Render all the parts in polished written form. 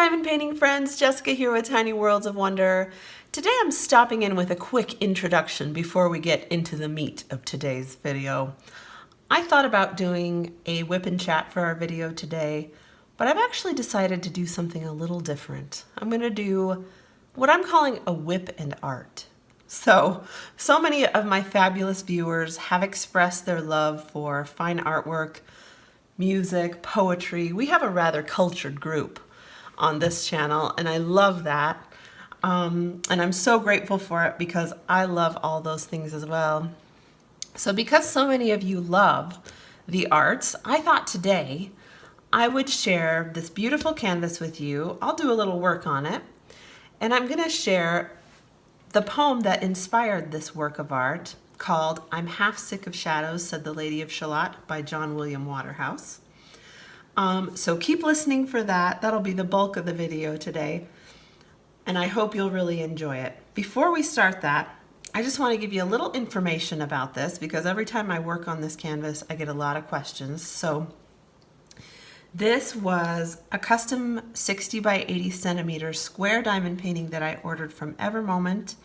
diamond painting friends, Jessica here with Tiny Worlds of Wonder. Today I'm stopping in with a quick introduction before we get into the meat of today's video. I thought about doing a WIP and chat for our video today, but I've actually decided to do something a little different. I'm going to do what I'm calling a WIP and art. So many of my fabulous viewers have expressed their love for fine artwork, music, poetry. We have a rather cultured group on this channel, and I love that. And I'm so grateful for it because I love all those things as well. So because so many of you love the arts, I thought today I would share this beautiful canvas with you. I'll do a little work on it, and I'm going to share the poem that inspired this work of art called "I'm Half Sick of Shadows, Said the Lady of Shalott" by John William Waterhouse. So keep listening for that. That'll be the bulk of the video today, and I hope you'll really enjoy it. Before we start that, I just want to give you a little information about this because every time I work on this canvas, I get a lot of questions. So this was a custom 60 by 80 centimeter square diamond painting that I ordered from Evermoment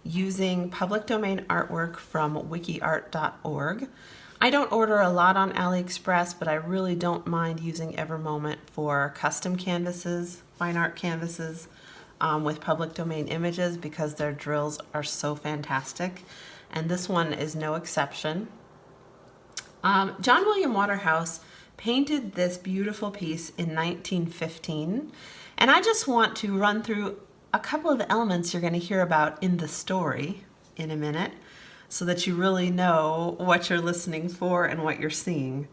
using public domain artwork from wikiart.org. I don't order a lot on AliExpress, but I really don't mind using Evermoment for custom canvases, fine art canvases with public domain images because their drills are so fantastic. And this one is no exception. John William Waterhouse painted this beautiful piece in 1915. And I just want to run through a couple of the elements you're going to hear about in the story in a minute, so that you really know what you're listening for and what you're seeing.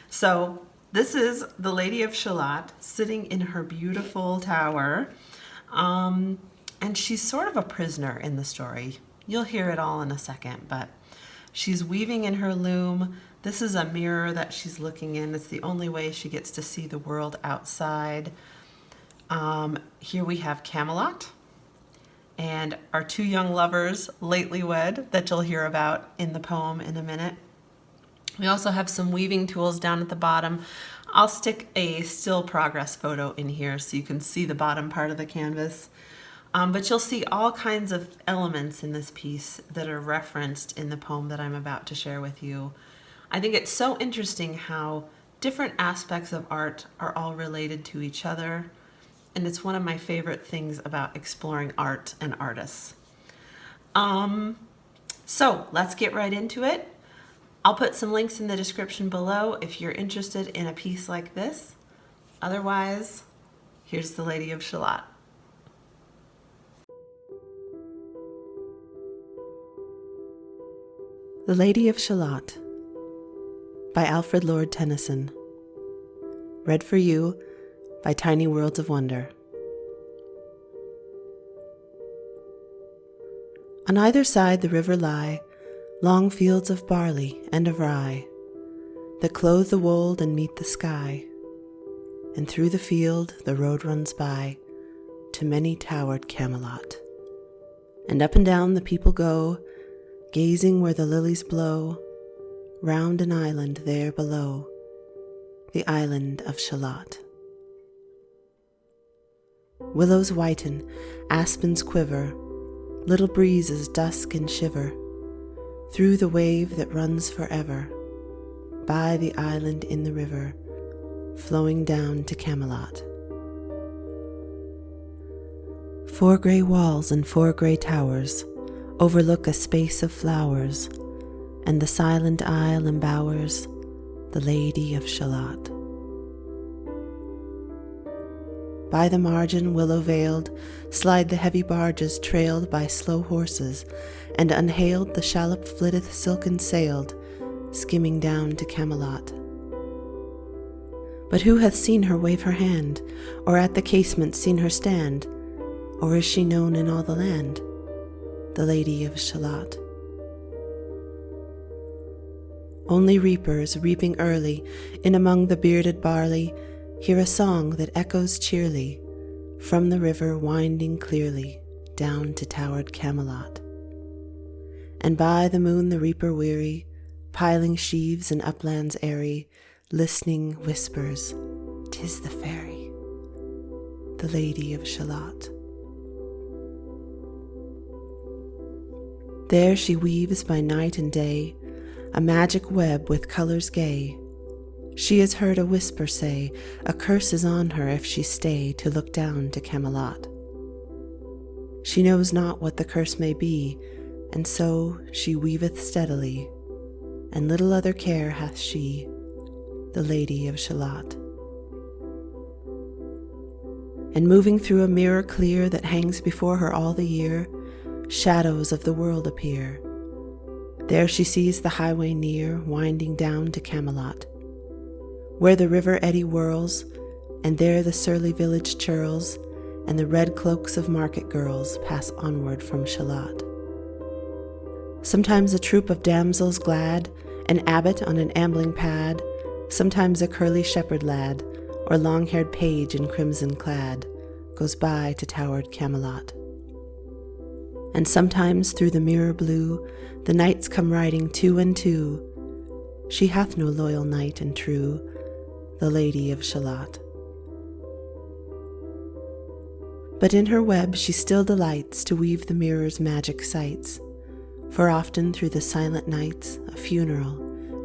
So this is the Lady of Shalott sitting in her beautiful tower. And she's sort of a prisoner in the story. You'll hear it all in a second, but she's weaving in her loom. This is a mirror that she's looking in. It's the only way she gets to see the world outside. Here we have Camelot and our two young lovers, lately wed, that you'll hear about in the poem in a minute. We also have some weaving tools down at the bottom. I'll stick a still progress photo in here so you can see the bottom part of the canvas. But you'll see all kinds of elements in this piece that are referenced in the poem that I'm about to share with you. I think it's so interesting how different aspects of art are all related to each other. And it's one of my favorite things about exploring art and artists. So let's get right into it. I'll put some links in the description below if you're interested in a piece like this. Otherwise, here's the Lady of Shalott. The Lady of Shalott by Alfred Lord Tennyson. Read for you by Tiny Worlds of Wonder. On either side the river lie long fields of barley and of rye that clothe the wold and meet the sky, and through the field the road runs by to many-towered Camelot. And up and down the people go, gazing where the lilies blow, round an island there below, the island of Shalott. Willows whiten, aspens quiver, little breezes dusk and shiver, through the wave that runs forever, by the island in the river, flowing down to Camelot. 4 grey walls and 4 grey towers overlook a space of flowers, and the silent isle embowers the Lady of Shalott. By the margin, willow-veiled, slide the heavy barges trailed by slow horses, and unhailed the shallop flitteth silken-sailed, skimming down to Camelot. But who hath seen her wave her hand, or at the casement seen her stand, or is she known in all the land, the Lady of Shalott? Only reapers, reaping early, in among the bearded barley, hear a song that echoes cheerly from the river winding clearly down to towered Camelot. And by the moon the reaper weary, piling sheaves in uplands airy, listening whispers, "'Tis the fairy, the Lady of Shalott. There she weaves by night and day a magic web with colors gay. She has heard a whisper say, a curse is on her if she stay to look down to Camelot. She knows not what the curse may be, and so she weaveth steadily, and little other care hath she, the Lady of Shalott. And moving through a mirror clear that hangs before her all the year, shadows of the world appear. There she sees the highway near, winding down to Camelot, where the river eddy whirls, and there the surly village churls, and the red cloaks of market girls pass onward from Shalott. Sometimes a troop of damsels glad, an abbot on an ambling pad, sometimes a curly shepherd lad, or long-haired page in crimson clad, goes by to towered Camelot. And sometimes through the mirror blue, the knights come riding two and two. She hath no loyal knight and true, the Lady of Shalott. But in her web she still delights to weave the mirror's magic sights, for often through the silent nights a funeral,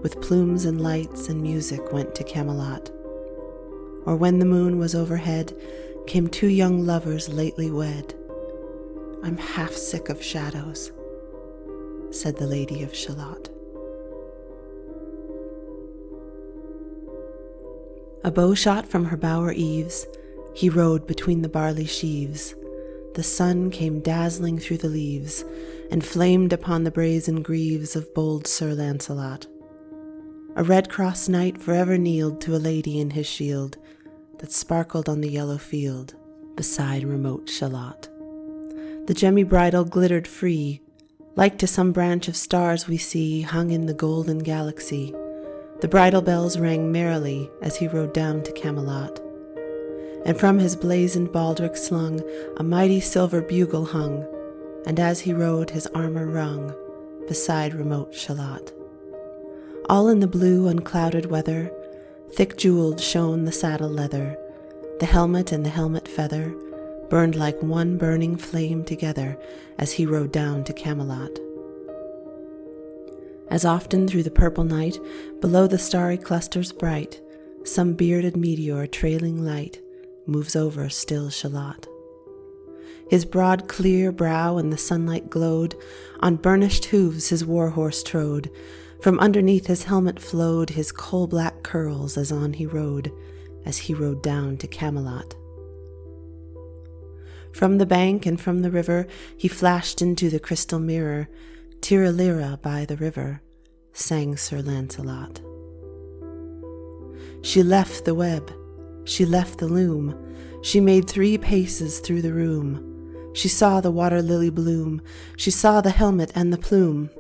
with plumes and lights and music, went to Camelot. Or when the moon was overhead, came two young lovers lately wed. I'm half sick of shadows, said the Lady of Shalott. A bow shot from her bower eaves, he rode between the barley sheaves. The sun came dazzling through the leaves, and flamed upon the brazen greaves of bold Sir Lancelot. A red-cross knight forever kneeled to a lady in his shield, that sparkled on the yellow field, beside remote Shalott. The gemmy bridle glittered free, like to some branch of stars we see hung in the golden galaxy. The bridle bells rang merrily as he rode down to Camelot, and from his blazoned baldric slung a mighty silver bugle hung, and as he rode his armor rung beside remote Shalott. All in the blue unclouded weather, thick jeweled shone the saddle leather, the helmet and the helmet feather burned like one burning flame together as he rode down to Camelot. As often through the purple night, below the starry clusters bright, some bearded meteor trailing light moves over still Shalott. His broad clear brow in the sunlight glowed, on burnished hooves his war horse trode, from underneath his helmet flowed his coal-black curls as on he rode down to Camelot. From the bank and from the river he flashed into the crystal mirror. Tiralira by the river, sang Sir Lancelot. She left the web, she left the loom, she made 3 paces through the room. She saw the water lily bloom, she saw the helmet and the plume.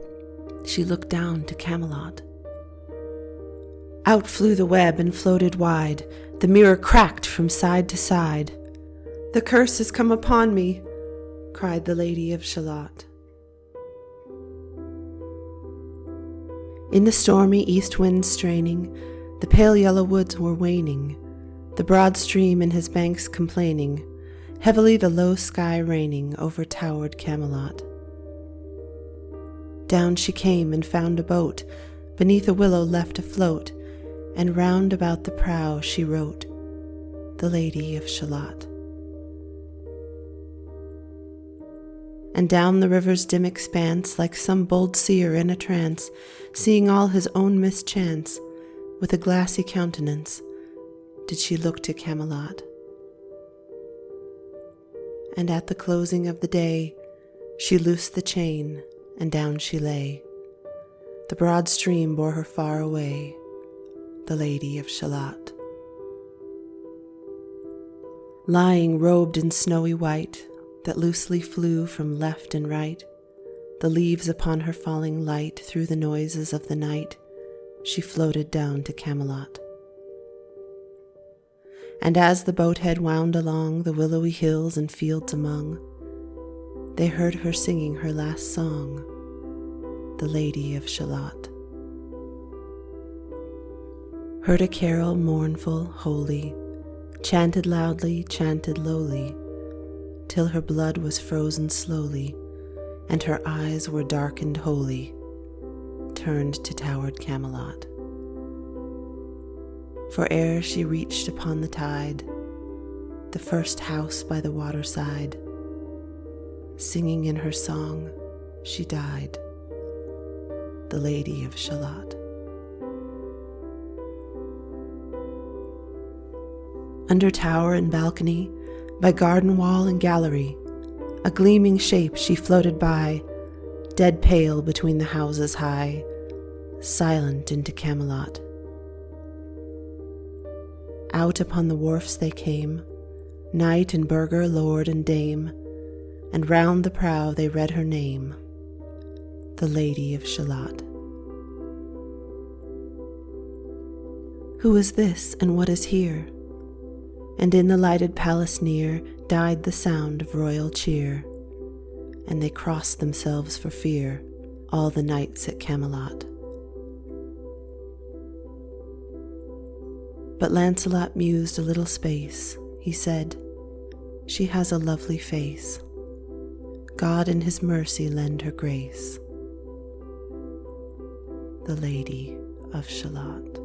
She looked down to Camelot. Out flew the web and floated wide, the mirror cracked from side to side. The curse has come upon me, cried the Lady of Shalott. In the stormy east wind straining, the pale yellow woods were waning, the broad stream in his banks complaining, heavily the low sky raining over towered Camelot. Down she came and found a boat, beneath a willow left afloat, and round about the prow she wrote, the Lady of Shalott. And down the river's dim expanse, like some bold seer in a trance, seeing all his own mischance, with a glassy countenance, did she look to Camelot. And at the closing of the day, she loosed the chain, and down she lay. The broad stream bore her far away, the Lady of Shalott. Lying robed in snowy white, that loosely flew from left and right, the leaves upon her falling light through the noises of the night, she floated down to Camelot. And as the boathead wound along the willowy hills and fields among, they heard her singing her last song, the Lady of Shalott. Heard a carol mournful, holy, chanted loudly, chanted lowly, till her blood was frozen slowly, and her eyes were darkened wholly, turned to towered Camelot. For ere she reached upon the tide, the first house by the waterside, singing in her song, she died, the Lady of Shalott. Under tower and balcony, by garden wall and gallery, a gleaming shape she floated by, dead pale between the houses high, silent into Camelot. Out upon the wharfs they came, knight and burgher, lord and dame, and round the prow they read her name, the Lady of Shalott. Who is this, and what is here? And in the lighted palace near died the sound of royal cheer, and they crossed themselves for fear, all the knights at Camelot. But Lancelot mused a little space. He said, "She has a lovely face. God in his mercy lend her grace, the Lady of Shalott."